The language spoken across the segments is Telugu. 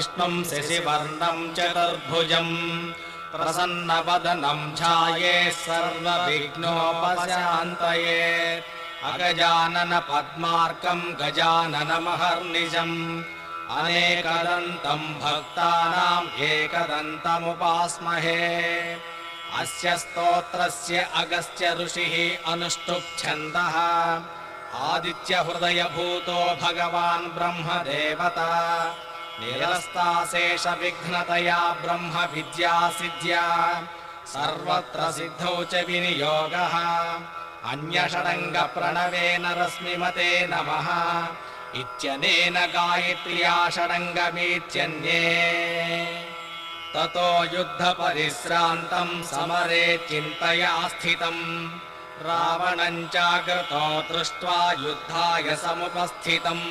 विष्णुं शशिवर्णं चतुर्भुजम् प्रसन्नवदनं ध्यायेत् सर्वविघ्नोपशान्तये अगजानन पद्मार्कं गजाननमहर्निशम् अनेकदन्तं भक्तानाम् एकदन्तमुपास्महे अस्य स्तोत्रस्य अगस्त्य ऋषिः अनुष्टुप् छन्दः आदित्यहृदयभूतो भगवान् ब्रह्मदेवता निरस्ताशेष विघ्नतया ब्रह्म विद्या सिद्ध्या सर्वत्र सिद्धौ च विनियोगः अन्यषडङ्ग प्रणवेन रश्मिमते नमः इत्यनेन गायत्र्या षडङ्गमीत्यन्ये ततो युद्धपरिश्रान्तं समरे चिन्तया स्थितम् रावणं चाग्रतो दृष्ट्वा युद्धाय समुपस्थितम्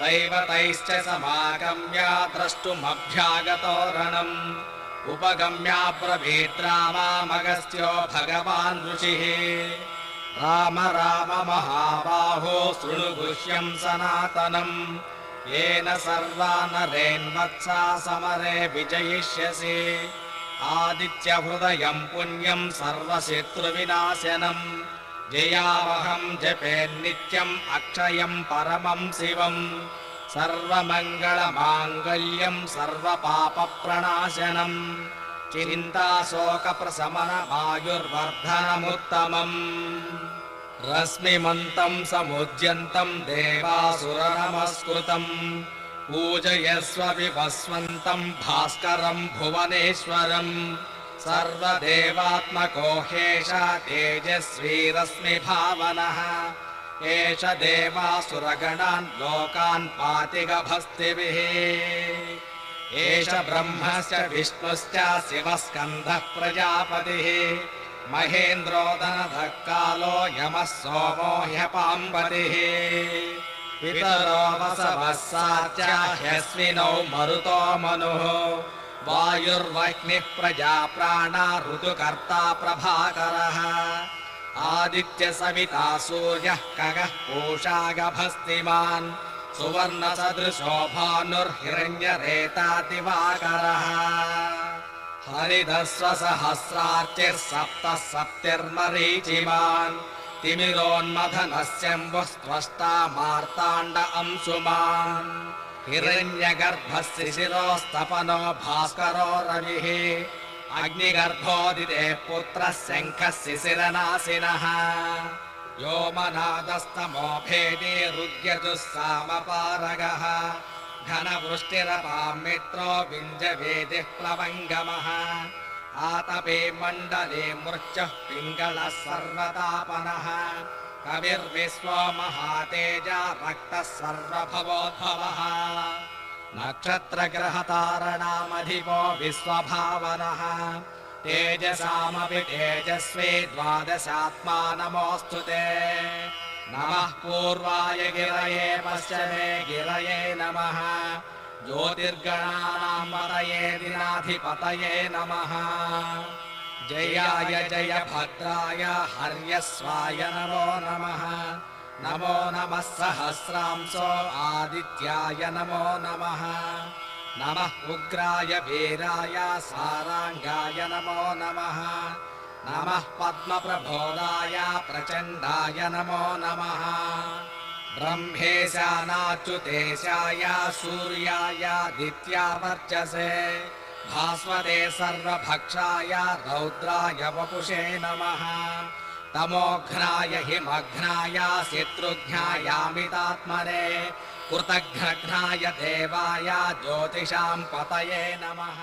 दैवतैश्च समागम्य द्रष्टुमभ्यागतो रणम् उपगम्याब्रवीत् रामामगस्त्यो भगवान् ऋषिः राम राम महाबाहो शृणु गुह्यं सनातनम् येन सर्वा नरेन्वत्सा समरे विजयिष्यसि आदित्यहृदयं पुण्यं सर्वशत्रुविनाशनम् जयावहं जपेन्नित्यम् अक्षयं परमं शिवम् सर्वमङ्गलमाङ्गल्यं सर्वपापप्रणाशनम् चिन्ताशोकप्रशमनमायुर्वर्धनमुत्तमम् रश्मिमन्तं समुद्यन्तं देवासुरनमस्कृतम् पूजयस्व विभस्वन्तं भास्करं भुवनेश्वरम् सर्वदेवात्मको ह्येष तेजस्वी रश्मिभावनः एष देवासुरगणान् लोकान् पाति गभस्तिभिः एष ब्रह्मश्च विष्णुश्च शिवस्कन्दः प्रजापतिः महेन्द्रो दनधः कालो यमः सोमो ह्यपाम्बतिः पितरो वसवः साच्च ह्यश्विनौ मरुतो मनुः वायुर्वह्निः प्रजा प्राणा ऋतुकर्ता प्रभाकरः आदित्यसविता सूर्यः खगः पूषा गभस्तिमान् सुवर्णसदृशो भानुर्हिरण्यरेता दिवाकरः हरिदस्वसहस्रार्चिर्सप्तः सप्तिर्मरीचिमान् तिमिरोन्मथनस्यम्बुः स्त्वष्टा मार्ताण्ड अंशुमान् हिरण्यगर्भः शिशिरोस्तपनो भास्करो रविः अग्निगर्भोदितेः पुत्रः शङ्खः शिशिरनाशिनः व्योमनादस्तमो भेदी रुद्यजुस्सामपारगः घनवृष्टिरपां मित्रो विञ्जवेदिः प्लवङ्गमः आतपे मण्डले मृत्युः पिङ्गलः सर्वतापनः कविर्विश्वो महातेजा रक्तः सर्वभवोद्भवः नक्षत्रग्रहतारणामधिपो विश्वभावनः तेजसामपि तेजस्वी द्वादशात्मा नमोऽस्तु ते नमः पूर्वाय गिरये पश्चिमे गिरये नमः ज्योतिर्गणानां पतये दिनाधिपतये नमः जयाय जय भद्राय हर्यस्वाय नमो नमः नमो नमः सहस्रांशो आदित्याय नमो नमः नमः उग्राय वीराय साराङ्गाय नमो नमः नमः पद्मप्रबोधाय प्रचण्डाय नमो नमः ब्रह्मेशानाच्युतेशाय सूर्याय दित्यावर्चसे भास्वते सर्वभक्षाय रौद्राय वपुषे नमः तमोघ्नाय हिमघ्नाय शत्रुघ्नायामितात्मने कृतघ्नघ्नाय देवाय ज्योतिषां पतये नमः।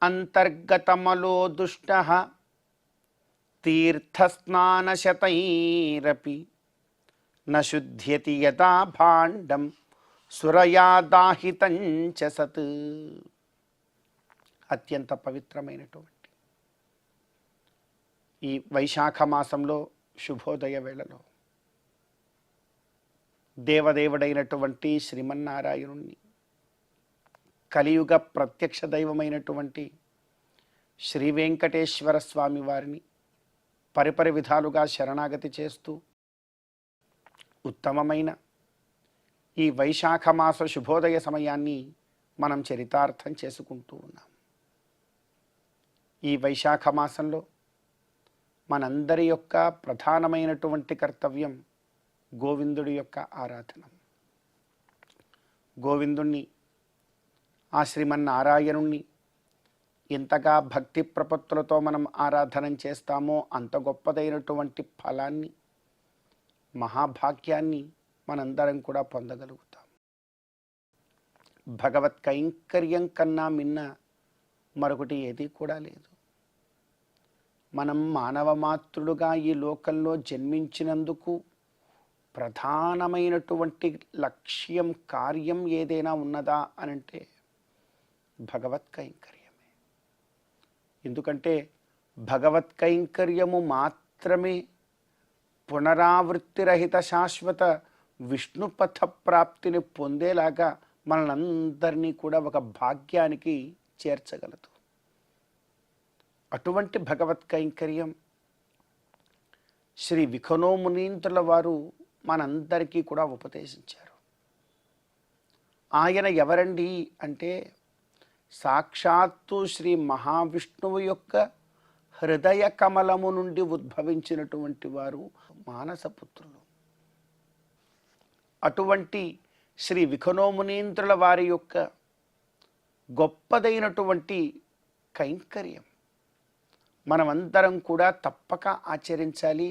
अंतर्गतमलो दुष्टः तीर्थस्नानशतैरपि न शुध्यति यदा भाण्डं సురయా దాహితం చ సత్. అత్యంత పవిత్రమైనటువంటి ఈ వైశాఖ మాసంలో శుభోదయ వేళలో దేవదేవుడైనటువంటి శ్రీమన్నారాయణుణ్ణి కలియుగ ప్రత్యక్ష దైవమైనటువంటి శ్రీ వెంకటేశ్వర స్వామి వారిని పరిపరి విధాలుగా శరణాగతి చేస్తూ ఉత్తమమైన ఈ వైశాఖ మాస శుభోదయ సమయాన్ని మనం చరితార్థం చేసుకుంటూ ఉన్నాం. ఈ వైశాఖ మాసంలో మనందరి యొక్క ప్రధానమైనటువంటి కర్తవ్యం గోవిందుడి యొక్క ఆరాధన. గోవిందుణ్ణి, ఆ శ్రీమన్నారాయణుణ్ణి ఎంతగా భక్తి ప్రపత్తులతో మనం ఆరాధన చేస్తామో అంత గొప్పదైనటువంటి ఫలాన్ని, మహాభాగ్యాన్ని మనందరం కూడా పొందగలుగుతాం. భగవత్ కైంకర్యం కన్నా మిన్న మరొకటి ఏది కూడా లేదు. మనం మానవ మాతృడుగా ఈ లోకంలో జన్మించినందుకు ప్రధానమైనటువంటి లక్ష్యం, కార్యం ఏదైనా ఉన్నదా అనంటే భగవత్ కైంకర్యమే. ఎందుకంటే భగవత్ కైంకర్యము మాత్రమే పునరావృత్తిరహిత శాశ్వత విష్ణుపథ ప్రాప్తిని పొందేలాగా మనందరినీ కూడా ఒక భాగ్యానికి చేర్చగలదు. అటువంటి భగవత్ కైంకర్యం శ్రీ విఖనో మునీంద్రుల వారు మనందరికీ కూడా ఉపదేశించారు. ఆయన ఎవరండి అంటే సాక్షాత్తు శ్రీ మహావిష్ణువు యొక్క హృదయ కమలము నుండి ఉద్భవించినటువంటి వారు మానసపుత్రులు. అటువంటి శ్రీ విఖనో మునీంద్రుల వారి యొక్క గొప్పదైనటువంటి కైంకర్యం మనమందరం కూడా తప్పక ఆచరించాలి.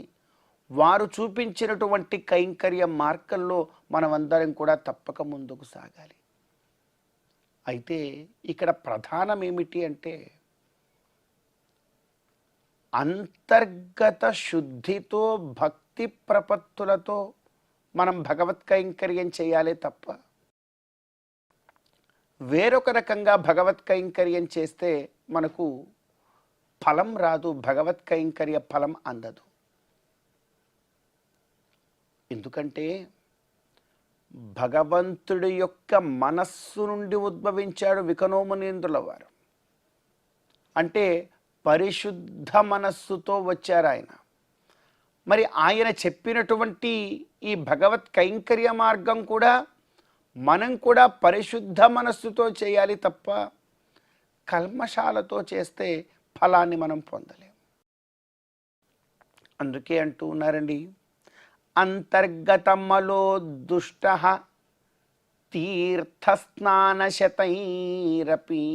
వారు చూపించినటువంటి కైంకర్య మార్గంలో మనమందరం కూడా తప్పక ముందుకు సాగాలి. అయితే ఇక్కడ ప్రధానం ఏమిటి అంటే అంతర్గత శుద్ధితో భక్తి ప్రపత్తులతో మనం భగవత్ కైంకర్యం చేయాలి తప్ప వేరొక రకంగా భగవత్ కైంకర్యం చేస్తే మనకు ఫలం రాదు, భగవత్ కైంకర్య ఫలం అందదు. ఎందుకంటే భగవంతుడి యొక్క మనస్సు నుండి ఉద్భవించాడు విఖనో మునీంద్రుల వారు. అంటే పరిశుద్ధ మనస్సుతో వచ్చారు ఆయన. మరి ఆయన చెప్పినటువంటి ఈ భగవత్ కైంకర్య మార్గం కూడా మనం కూడా పరిశుద్ధ మనస్సుతో చేయాలి తప్ప కల్మషాలతో చేస్తే ఫలాన్ని మనం పొందలేం. అందుకే అంటూ ఉన్నారండి, అంతర్గతమలో దుష్ట తీర్థస్నానశతైరపి.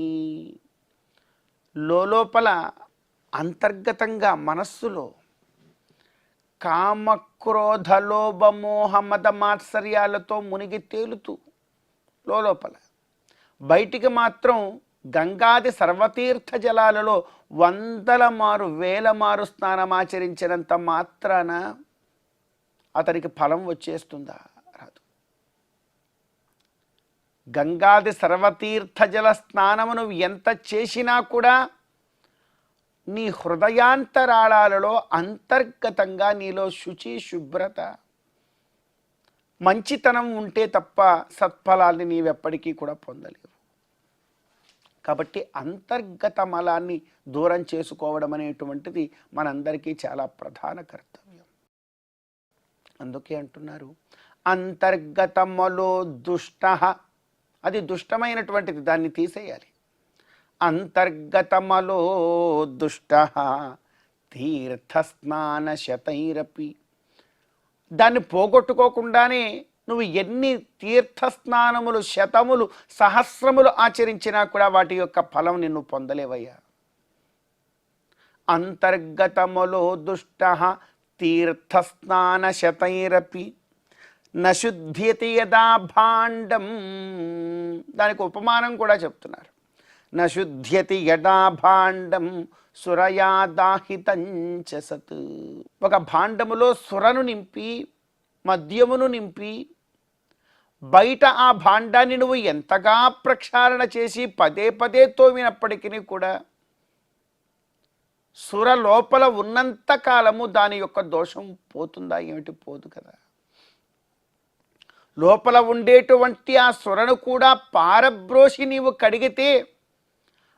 లోపల అంతర్గతంగా మనస్సులో కామక్రోధలోభమోహ మద మాత్సర్యాలతో మునిగి తేలుతూ లోపల, బయటికి మాత్రం గంగాది సర్వతీర్థ జలాలలో 100 మారు 1000 మారు స్నానమాచరించినంత మాత్రాన అతనికి ఫలం వచ్చేస్తుందా? రాదు. గంగాది సర్వతీర్థ జల స్నానమును ఎంత చేసినా కూడా నీ హృదయాంతరాళాలలో అంతర్గతంగా నీలో శుచి, శుభ్రత, మంచితనం ఉంటే తప్ప సత్ఫలాన్ని నీవెప్పటికీ కూడా పొందలేవు. కాబట్టి అంతర్గత మలాన్ని దూరం చేసుకోవడం అనేటువంటిది మనందరికీ చాలా ప్రధాన కర్తవ్యం. అందుకే అంటున్నారు అంతర్గతమలో దుష్ట, అది దుష్టమైనటువంటిది, దాన్ని తీసేయాలి. అంతర్గతమలో దుష్ట తీర్థస్నానశతైరపి. దాన్ని పోగొట్టుకోకుండానే నువ్వు ఎన్ని తీర్థస్నానములు, శతములు, సహస్రములు ఆచరించినా కూడా వాటి యొక్క ఫలం నిన్ను పొందలేవయ్యా. అంతర్గతములో దుష్ట తీర్థస్నానశతైరపి నశుద్ధ్యతి యదా భాండం. దానికి ఉపమానం కూడా చెప్తున్నారు. నశుద్ధ్యతి యదా భాండం సురయాదాహితంచ సత్. ఒక భాండములో సురను నింపి, మద్యమును నింపి, బయట ఆ భాండాన్ని నువ్వు ఎంతగా ప్రక్షాళన చేసి పదే పదే తోమినప్పటికీ కూడా సుర లోపల ఉన్నంత కాలము దాని యొక్క దోషం పోతుందా? ఏమిటి? పోదు కదా. లోపల ఉండేటువంటి ఆ సొరను కూడా పారబ్రోసి నీవు కడిగితే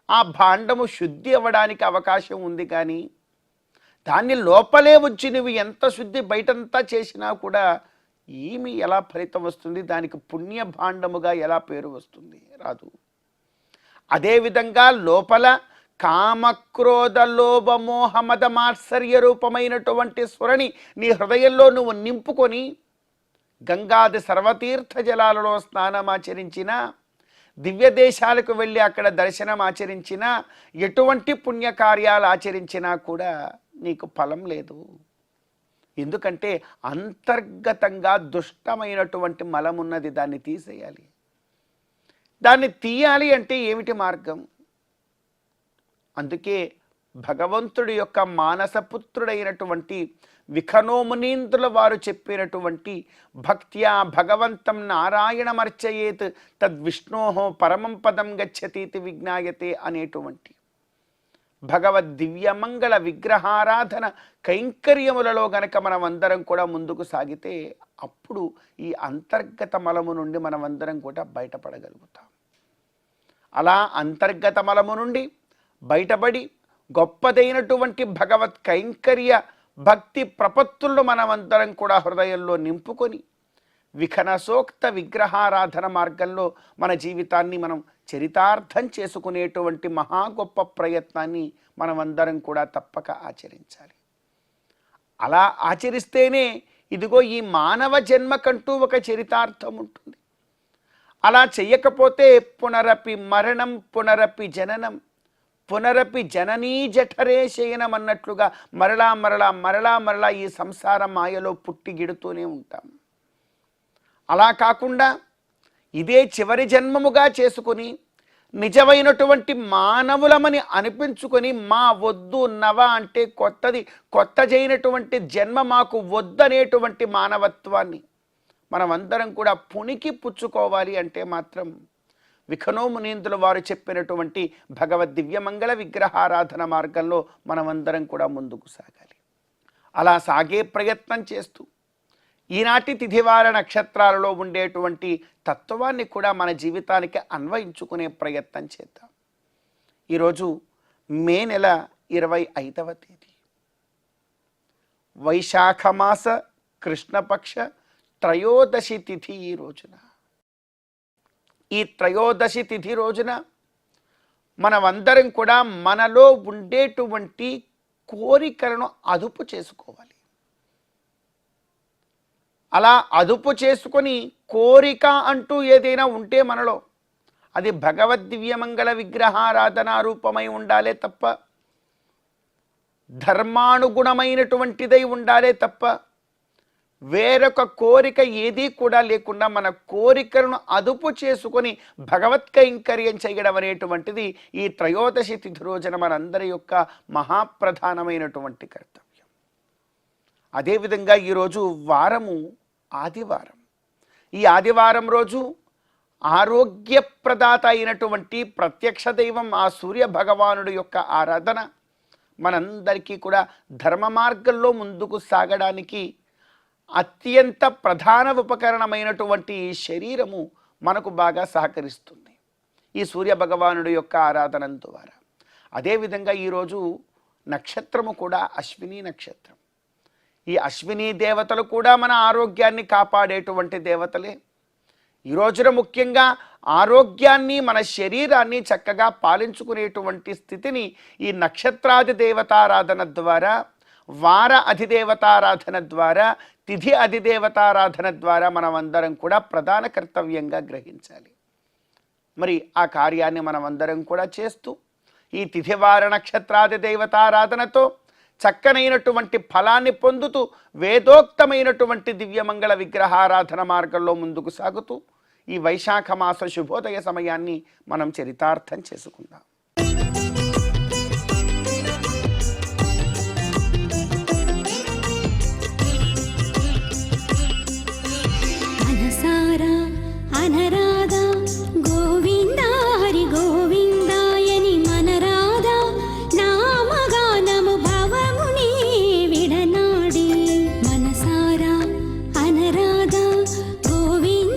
ఆ భాండము శుద్ధి అవ్వడానికి అవకాశం ఉంది. కానీ దాన్ని లోపలే వచ్చి నువ్వు ఎంత శుద్ధి బయటంతా చేసినా కూడా ఏమి ఎలా ఫలితం వస్తుంది? దానికి పుణ్య భాండముగా ఎలా పేరు వస్తుంది? రాదు. అదేవిధంగా లోపల కామక్రోధ లోభ మోహ మద మాత్సర్య రూపమైనటువంటి స్వరని నీ హృదయంలో నువ్వు నింపుకొని గంగాది సర్వతీర్థ జలాలలో స్నానమాచరించిన, దివ్య దేశాలకు వెళ్ళి అక్కడ దర్శనం ఆచరించిన, ఎటువంటి పుణ్యకార్యాలు ఆచరించినా కూడా నీకు ఫలం లేదు. ఎందుకంటే అంతర్గతంగా దుష్టమైనటువంటి మలమున్నది, దాన్ని తీసేయాలి. దాన్ని తీయాలి అంటే ఏమిటి మార్గం? అందుకే భగవంతుడి యొక్క మానసపుత్రుడైనటువంటి విఖనోమునీంద్రుల వారు చెప్పినటువంటి భక్త్యా భగవంతం నారాయణమర్చయేత్ తద్విష్ణోహో పరమం పదం గచ్చతీతి విజ్ఞాయతే అనేటువంటి భగవద్ దివ్యమంగళ విగ్రహారాధన కైంకర్యములలో గనక మనమందరం కూడా ముందుకు సాగితే అప్పుడు ఈ అంతర్గత మలము నుండి మనమందరం కూడా బయటపడగలుగుతాం. అలా అంతర్గత మలము నుండి బయటపడి గొప్పదైనటువంటి భగవత్ కైంకర్య భక్తి ప్రపత్తులను మనమందరం కూడా హృదయంలో నింపుకొని విఖనసోక్త విగ్రహారాధన మార్గంలో మన జీవితాన్ని మనం చరితార్థం చేసుకునేటువంటి మహా గొప్ప ప్రయత్నాన్ని మనమందరం కూడా తప్పక ఆచరించాలి. అలా ఆచరిస్తేనే ఇదిగో ఈ మానవ జన్మకంటూ ఒక చరితార్థం ఉంటుంది. అలా చెయ్యకపోతే పునరపి మరణం పునరపి జననం పునరపి జననీ జఠరే శయనం అన్నట్లుగా మరలా మరలా మరలా మరలా ఈ సంసార మాయలో పుట్టి గిడుతూనే ఉంటాం. అలా కాకుండా ఇదే చివరి జన్మముగా చేసుకుని నిజమైనటువంటి మానవులమని అనిపించుకొని మా వద్దు నవ అంటే కొత్తదైనటువంటి జన్మ మాకు వద్దనేటువంటి మానవత్వాన్ని మనమందరం కూడా పుణికి పుచ్చుకోవాలి అంటే మాత్రం విఖనోమునీంద్రుల వారు చెప్పినటువంటి భగవద్ దివ్యమంగళ విగ్రహారాధన మార్గంలో మనమందరం కూడా ముందుకు సాగాలి. అలా సాగే ప్రయత్నం చేస్తూ ఈనాటి తిథివార నక్షత్రాలలో ఉండేటువంటి తత్వాన్ని కూడా మన జీవితానికి అన్వయించుకునే ప్రయత్నం చేద్దాం. ఈరోజు మే నెల 25వ తేదీ వైశాఖమాస కృష్ణపక్ష త్రయోదశి తిథి. ఈ రోజున ఈ త్రయోదశి తిథి రోజున మనమందరం కూడా మనలో ఉండేటువంటి కోరికలను అదుపు చేసుకోవాలి. అలా అదుపు చేసుకొని కోరిక అంటూ ఏదైనా ఉంటే మనలో అది భగవద్ దివ్యమంగళ విగ్రహారాధనా రూపమై ఉండాలే తప్ప, ధర్మానుగుణమైనటువంటిదై ఉండాలే తప్ప వేరొక కోరిక ఏదీ కూడా లేకుండా మన కోరికలను అదుపు చేసుకొని భగవత్ కైంకర్యం చేయడం అనేటువంటిది ఈ త్రయోదశి తిథి రోజున మనందరి యొక్క మహాప్రధానమైనటువంటి కర్తవ్యం. అదేవిధంగా ఈరోజు వారము ఆదివారం. ఈ ఆదివారం రోజు ఆరోగ్యప్రదాత అయినటువంటి ప్రత్యక్ష దైవం ఆ సూర్య భగవానుడి యొక్క ఆరాధన మనందరికీ కూడా ధర్మ మార్గంలో ముందుకు సాగడానికి అత్యంత ప్రధాన ఉపకరణమైనటువంటి ఈ శరీరము మనకు బాగా సహకరిస్తుంది ఈ సూర్య భగవానుడి యొక్క ఆరాధన ద్వారా. అదేవిధంగా ఈరోజు నక్షత్రము కూడా అశ్విని నక్షత్రం. ఈ అశ్విని దేవతలు కూడా మన ఆరోగ్యాన్ని కాపాడేటువంటి దేవతలే. ఈ రోజున ముఖ్యంగా ఆరోగ్యాన్ని మన శరీరాన్ని చక్కగా పాలించుకునేటువంటి స్థితిని ఈ నక్షత్రాది దేవతారాధన ద్వారా, వార అధిదేవతారాధన ద్వారా, తిథి అధిదేవతారాధన ద్వారా మనమందరం కూడా ప్రధాన కర్తవ్యంగా గ్రహించాలి. మరి ఆ కార్యాన్ని మనమందరం కూడా చేస్తూ ఈ తిథివార నక్షత్రాది దేవతారాధనతో చక్కనైనటువంటి ఫలాన్ని పొందుతూ వేదోక్తమైనటువంటి దివ్యమంగళ విగ్రహారాధన మార్గంలో ముందుకు సాగుతూ ఈ వైశాఖ మాస శుభోదయ సమయాన్ని మనం చరితార్థం చేసుకుందాం. గోవింద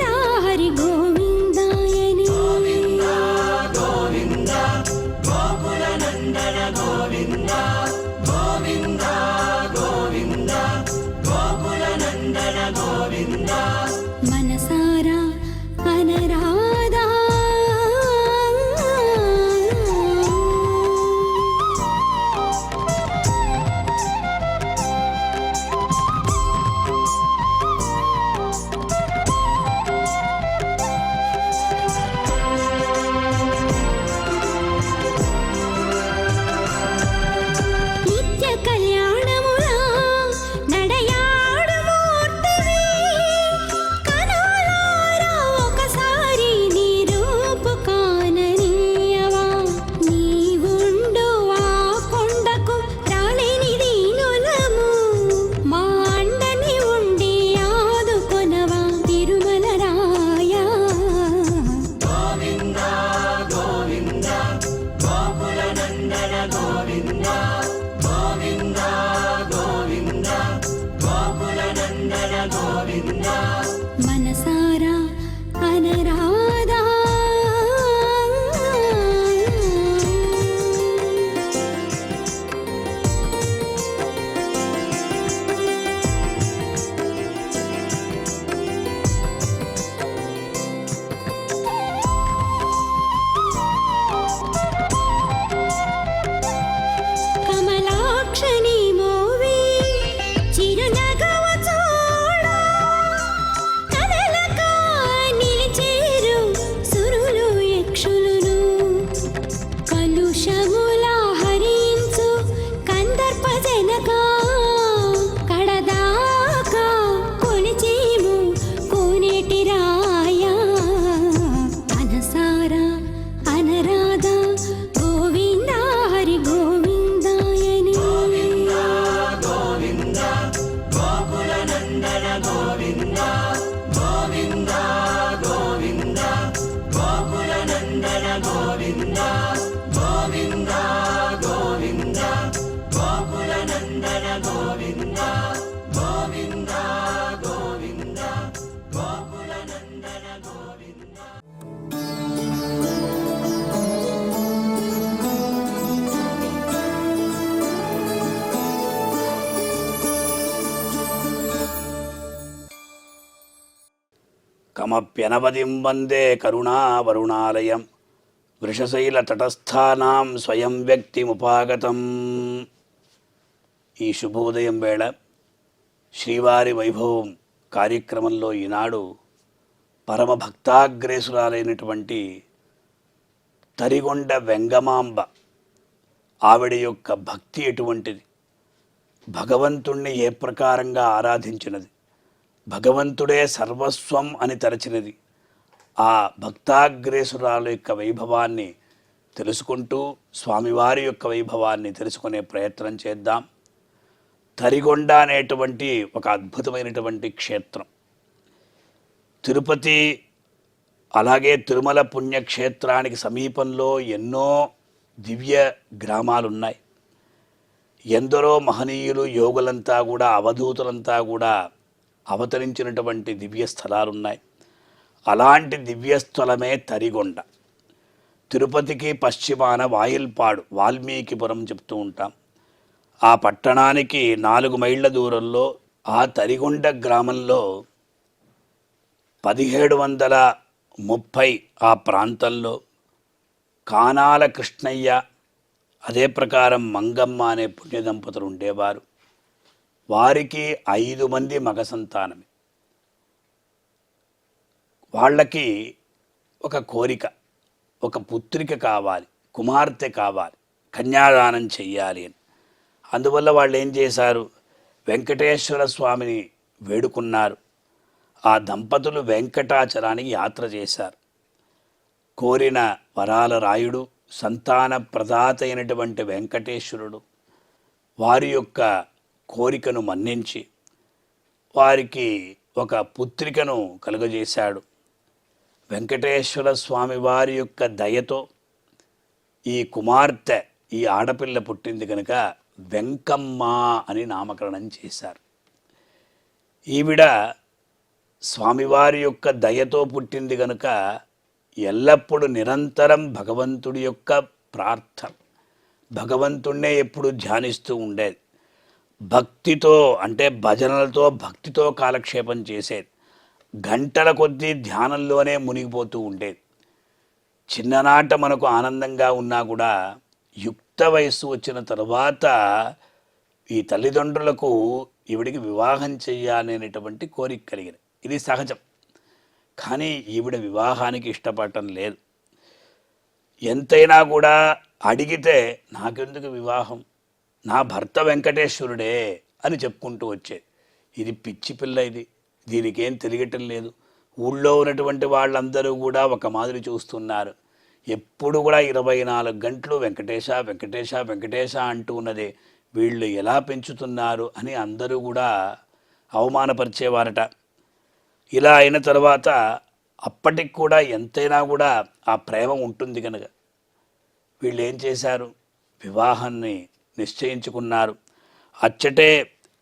కల్మషములా హరించు కందర్ప జనకా కడదాకా కొలిచేము కోనేటి రాయా అనసారా అనరాధా గోవింద హరి గోవిందాయని కమప్యనవదిం వందే కరుణావరుణాలయం వృషశైలతటస్థానాం స్వయం వ్యక్తిముపాగతం. ఈ శుభోదయం వేళ శ్రీవారి వైభవం కార్యక్రమంలో ఈనాడు పరమ భక్తాగ్రేసురాలైనటువంటి తరిగొండ వెంగమాంబ ఆవిడ యొక్క భక్తి ఎటువంటిది, భగవంతుణ్ణి ఏ ప్రకారంగా ఆరాధించినది, భగవంతుడే సర్వస్వం అని తలచినది, ఆ భక్తాగ్రేసురాలు యొక్క వైభవాన్ని తెలుసుకుంటూ స్వామివారి యొక్క వైభవాన్ని తెలుసుకునే ప్రయత్నం చేద్దాం. తరిగొండ అనేటువంటి ఒక అద్భుతమైనటువంటి క్షేత్రం. తిరుపతి అలాగే తిరుమల పుణ్యక్షేత్రానికి సమీపంలో ఎన్నో దివ్య గ్రామాలున్నాయి. ఎందరో మహనీయులు యోగులంతా కూడా అవధూతులంతా కూడా అవతరించినటువంటి దివ్య స్థలాలున్నాయి. అలాంటి దివ్యస్థలమే తరిగొండ. తిరుపతికి పశ్చిమాన వాయిల్పాడు వాల్మీకిపురం చెప్తూ ఉంటాం. ఆ పట్టణానికి 4 మైళ్ళ దూరంలో ఆ తరిగొండ గ్రామంలో 1730 ఆ ప్రాంతంలో కానాల కృష్ణయ్య అదే ప్రకారం మంగమ్మ అనే పుణ్య దంపతులు ఉండేవారు. వారికి 5 మంది మగ సంతానమే. వాళ్ళకి ఒక కోరిక, ఒక పుత్రిక కావాలి, కుమార్తె కావాలి, కన్యాదానం చెయ్యాలి అని. అందువల్ల వాళ్ళు ఏం చేశారు, వెంకటేశ్వర స్వామిని వేడుకున్నారు. ఆ దంపతులు వెంకటాచలానికి యాత్ర చేశారు. కోరిన వరాల రాయుడు, సంతాన ప్రదాత అయినటువంటి వెంకటేశ్వరుడు వారి యొక్క కోరికను మన్నించి వారికి ఒక పుత్రికను కలుగజేశాడు. వెంకటేశ్వర స్వామి వారి యొక్క దయతో ఈ కుమార్తె, ఈ ఆడపిల్ల పుట్టింది కనుక వెంకమ్మ అని నామకరణం చేశారు. ఈవిడ స్వామివారి యొక్క దయతో పుట్టింది కనుక ఎల్లప్పుడూ నిరంతరం భగవంతుడి యొక్క ప్రార్థన, భగవంతుణ్ణే ఎప్పుడు ధ్యానిస్తూ ఉండేది. భక్తితో అంటే భజనలతో భక్తితో కాలక్షేపం చేసేది. గంటల కొద్దీ ధ్యానంలోనే మునిగిపోతూ ఉండేది. చిన్ననాట మనకు ఆనందంగా ఉన్నా కూడా యుక్త వయస్సు వచ్చిన తర్వాత ఈ తల్లిదండ్రులకు ఈవిడికి వివాహం చెయ్యాలనేటువంటి కోరిక కలిగింది. ఇది సహజం. కానీ ఈవిడ వివాహానికి ఇష్టపడటం లేదు. ఎంతైనా కూడా అడిగితే నాకెందుకు వివాహం, నా భర్త వెంకటేశ్వరుడే అని చెప్పుకుంటూ వచ్చేది. ఇది పిచ్చి పిల్ల, దీనికి ఏం తెలియటం లేదు. ఊళ్ళో ఉన్నటువంటి వాళ్ళందరూ కూడా ఒక మాదిరి చూస్తున్నారు. ఎప్పుడు కూడా 24 గంటలు వెంకటేశ వెంకటేశ వెంకటేశ అంటూ ఉన్నదే, వీళ్ళు ఎలా పెంచుతున్నారు అని అందరూ కూడా అవమానపరిచేవారట. ఇలా అయిన తర్వాత అప్పటికి కూడా ఎంతైనా కూడా ఆ ప్రేమ ఉంటుంది కనుక వీళ్ళు ఏం చేశారు, వివాహాన్ని నిశ్చయించుకున్నారు. అచ్చటే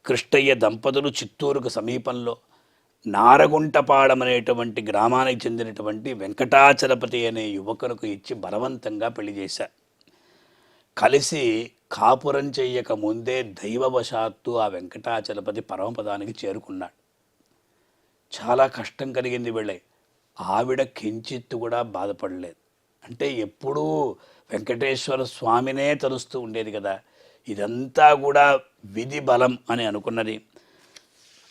కృష్ణయ్య దంపతులు చిత్తూరుకు సమీపంలో నారగుంటపాడం అనేటువంటి గ్రామానికి చెందినటువంటి వెంకటాచలపతి అనే యువకునికి ఇచ్చి బలవంతంగా పెళ్లి చేశారు. కలిసి కాపురం చెయ్యక ముందే దైవవశాత్తు ఆ వెంకటాచలపతి పరమపదానికి చేరుకున్నాడు. చాలా కష్టం కలిగింది వీళ్ళే. ఆవిడ కించిత్తు కూడా బాధపడలేదు. అంటే ఎప్పుడూ వెంకటేశ్వర స్వామినే తలుస్తూ ఉండేది కదా. ఇదంతా కూడా విధి బలం అని అనుకున్నది.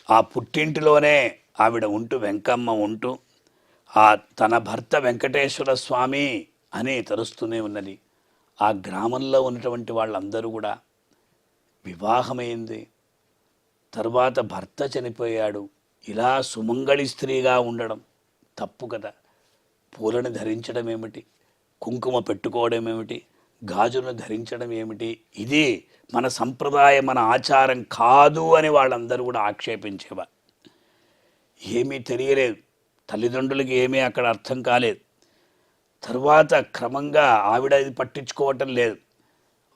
ఆ పుట్టింటిలోనే ఆవిడ ఉంటూ, వెంకమ్మ ఉంటూ తన భర్త వెంకటేశ్వర స్వామి అని తలుస్తూనే ఉన్నది. ఆ గ్రామంలో ఉన్నటువంటి వాళ్ళందరూ కూడా వివాహమైంది, తర్వాత భర్త చనిపోయాడు, ఇలా సుమంగళి స్త్రీగా ఉండడం తప్పు కదా. పూలను ధరించడం ఏమిటి, కుంకుమ పెట్టుకోవడం ఏమిటి, గాజులను ధరించడం ఏమిటి, ఇది మన సంప్రదాయం, మన ఆచారం కాదు అని వాళ్ళందరూ కూడా ఆక్షేపించేవారు. ఏమీ తెలియలేదు, తల్లిదండ్రులకి ఏమీ అక్కడ అర్థం కాలేదు. తర్వాత క్రమంగా ఆవిడ ఇది పట్టించుకోవటం లేదు.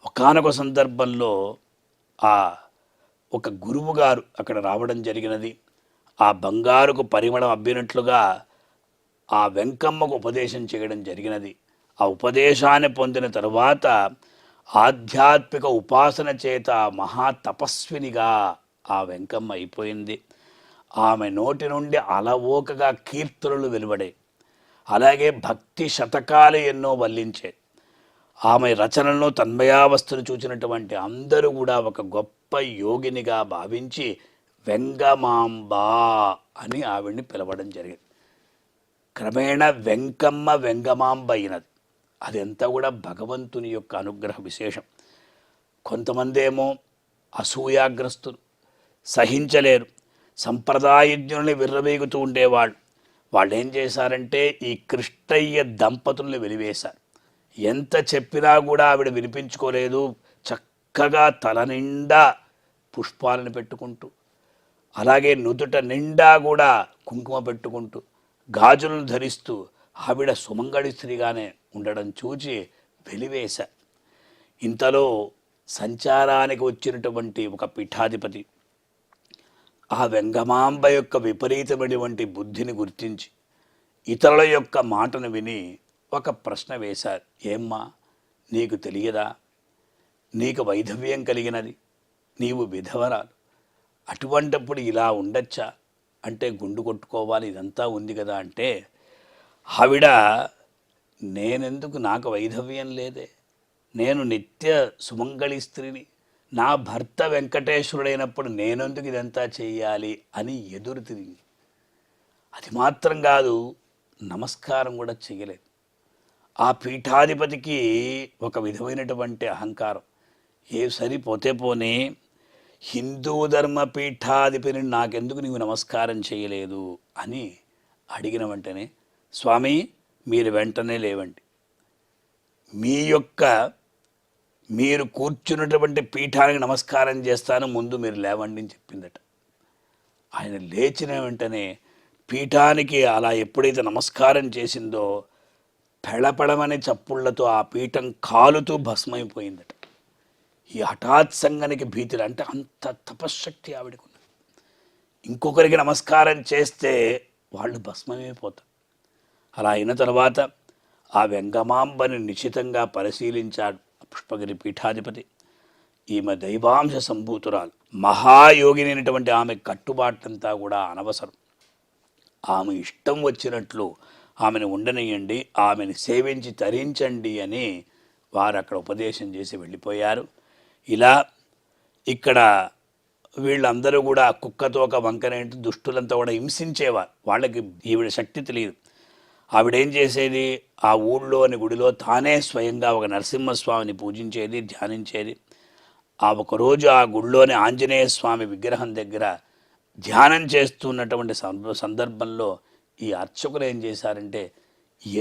ఒకానొక సందర్భంలో ఒక గురువు గారు అక్కడ రావడం జరిగినది. ఆ బంగారుకు పరిమళం అబ్బినట్లుగా ఆ వెంకమ్మకు ఉపదేశం చేయడం జరిగినది. ఆ ఉపదేశాన్ని పొందిన తరువాత ఆధ్యాత్మిక ఉపాసన చేత మహాతపస్వినిగా ఆ వెంకమ్మ అయిపోయింది. ఆమె నోటి నుండి అలవోకగా కీర్తనలు వెలువడే, అలాగే భక్తి శతకాలు ఎన్నో వల్లించే. ఆమె రచనలను తన్మయావస్థను చూచినటువంటి అందరూ కూడా ఒక గొప్ప యోగినిగా భావించి వెంగమాంబ అని ఆవిడ్ని పిలవడం జరిగింది. క్రమేణా వెంకమ్మ వెంగమాంబ అయినది. అదంతా కూడా భగవంతుని యొక్క అనుగ్రహ విశేషం. కొంతమంది ఏమో అసూయాగ్రస్తులు, సహించలేరు, సంప్రదాయజ్ఞుల్ని విర్రవీగుతూ ఉండేవాళ్ళు. వాళ్ళు ఏం చేశారంటే ఈ కృష్ణయ్య దంపతుల్ని వెలివేశారు. ఎంత చెప్పినా కూడా ఆవిడ వినిపించుకోలేదు. చక్కగా తల నిండా పుష్పాలను పెట్టుకుంటూ, అలాగే నుదుట నిండా కూడా కుంకుమ పెట్టుకుంటూ, గాజులను ధరిస్తూ ఆవిడ సుమంగళి స్త్రీగానే ఉండడం చూచి వెలివేశారు. ఇంతలో సంచారానికి వచ్చినటువంటి ఒక పీఠాధిపతి ఆ వెంగమాంబ యొక్క విపరీతమైనటువంటి బుద్ధిని గుర్తించి ఇతరుల యొక్క మాటను విని ఒక ప్రశ్న వేశారు. ఏమ్మా, నీకు తెలియదా, నీకు వైధవ్యం కలిగినది, నీవు విధవరాలు, అటువంటప్పుడు ఇలా ఉండొచ్చా అంటే గుండు కొట్టుకోవాలి, ఇదంతా ఉంది కదా అంటే ఆవిడ నేనెందుకు, నాకు వైధవ్యం లేదే, నేను నిత్య సుమంగళి స్త్రీని, నా భర్త వెంకటేశ్వరుడైనప్పుడు నేనెందుకు ఇదంతా చెయ్యాలి అని ఎదురు తిరిగి, అది మాత్రం కాదు నమస్కారం కూడా చేయలేదు. ఆ పీఠాధిపతికి ఒక విధమైనటువంటి అహంకారం. ఏ సరిపోతే పోనీ హిందూ ధర్మ పీఠాధిపతిని నాకెందుకు నీవు నమస్కారం చేయలేదు అని అడిగిన వెంటనే, స్వామి మీరు వెంటనే లేవండి, మీరు కూర్చున్నటువంటి పీఠానికి నమస్కారం చేస్తాను, ముందు మీరు లేవండి అని చెప్పిందట. ఆయన లేచిన వెంటనే పీఠానికి అలా ఎప్పుడైతే నమస్కారం చేసిందో పెళపెళమనే చప్పుళ్లతో ఆ పీఠం కాలుతూ భస్మైపోయిందట. ఈ హఠాత్సంగానికి భీతిలు, అంటే అంత తపశ్శక్తి ఆవిడకున్నది. ఇంకొకరికి నమస్కారం చేస్తే వాళ్ళు భస్మమైపోతారు. అలా అయిన తర్వాత ఆ వెంగమాంబని నిశ్చితంగా పరిశీలించాడు పుష్పగిరి పీఠాధిపతి. ఈమె దైవాంశ సంభూతురాలు, మహాయోగిని అయినటువంటి ఆమె కట్టుబాట్లంతా కూడా అనవసరం. ఆమె ఇష్టం వచ్చినట్లు ఆమెను ఉండనియండి, ఆమెను సేవించి తరించండి అని వారు అక్కడ ఉపదేశం చేసి వెళ్ళిపోయారు. ఇలా ఇక్కడ వీళ్ళందరూ కూడా కుక్కతోక వంకనేంటి దుష్టులంతా కూడా హింసించేవారు. వాళ్ళకి ఈవిడ శక్తి తెలియదు. ఆవిడేం చేసేది, ఆ ఊళ్ళోని గుడిలో తానే స్వయంగా ఒక నరసింహస్వామిని పూజించేది, ధ్యానించేది. ఆ ఒకరోజు ఆ గుడిలోని ఆంజనేయ స్వామి విగ్రహం దగ్గర ధ్యానం చేస్తున్నటువంటి సందర్భంలో ఈ అర్చకులు ఏం చేశారంటే,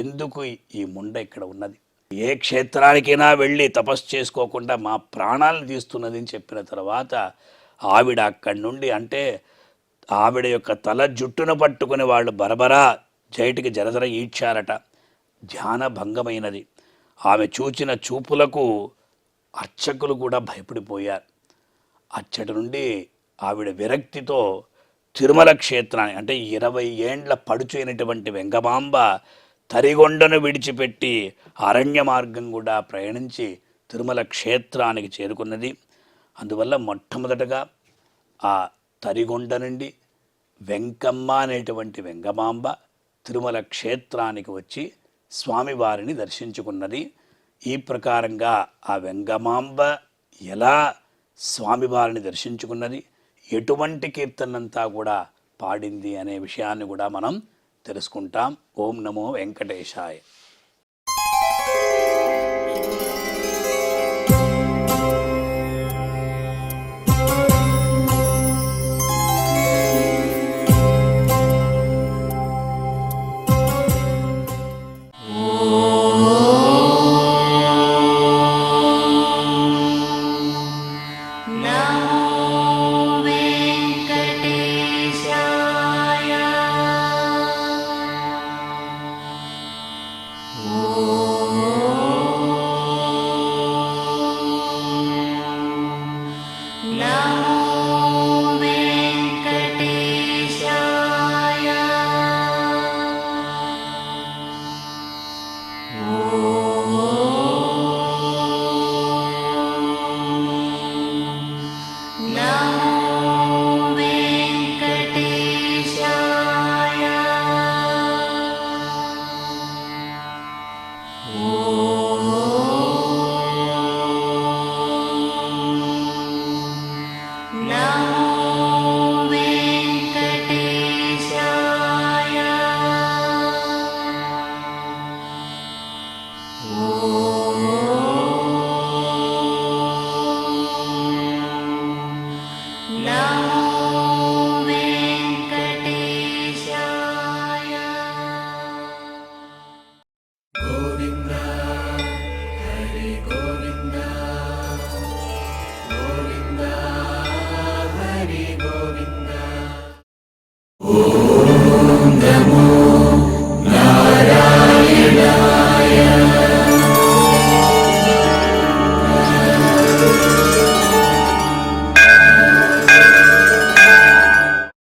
ఎందుకు ఈ ముండ ఇక్కడ ఉన్నది, ఏ క్షేత్రానికైనా వెళ్ళి తపస్సు చేసుకోకుండా మా ప్రాణాలను తీస్తున్నది అని చెప్పిన తర్వాత ఆవిడ అక్కడి నుండి, అంటే ఆవిడ యొక్క తల జుట్టును పట్టుకుని వాళ్ళు బరబరా జైటికి జరజర ఈడ్చారట. ధ్యాన భంగమైనది. ఆమె చూచిన చూపులకు అర్చకులు కూడా భయపడిపోయారు. అచ్చటి నుండి ఆవిడ విరక్తితో తిరుమల క్షేత్రాన్ని, అంటే 20 ఏండ్ల పడుచైనటువంటి వెంగమాంబ తరిగొండను విడిచిపెట్టి అరణ్య మార్గం కూడా ప్రయాణించి తిరుమల క్షేత్రానికి చేరుకున్నది. అందువల్ల మొట్టమొదటగా ఆ తరిగొండ నుండి వెంకమ్మ అనేటువంటి వెంగమాంబ తిరుమల క్షేత్రానికి వచ్చి స్వామివారిని దర్శించుకున్నది. ఈ ప్రకారంగా ఆ వెంగమాంబ ఎలా స్వామివారిని దర్శించుకున్నది, ఎటువంటి కీర్తనంతా కూడా పాడింది అనే విషయాన్ని కూడా మనం తెలుసుకుంటాం. ఓం నమో వెంకటేశాయ.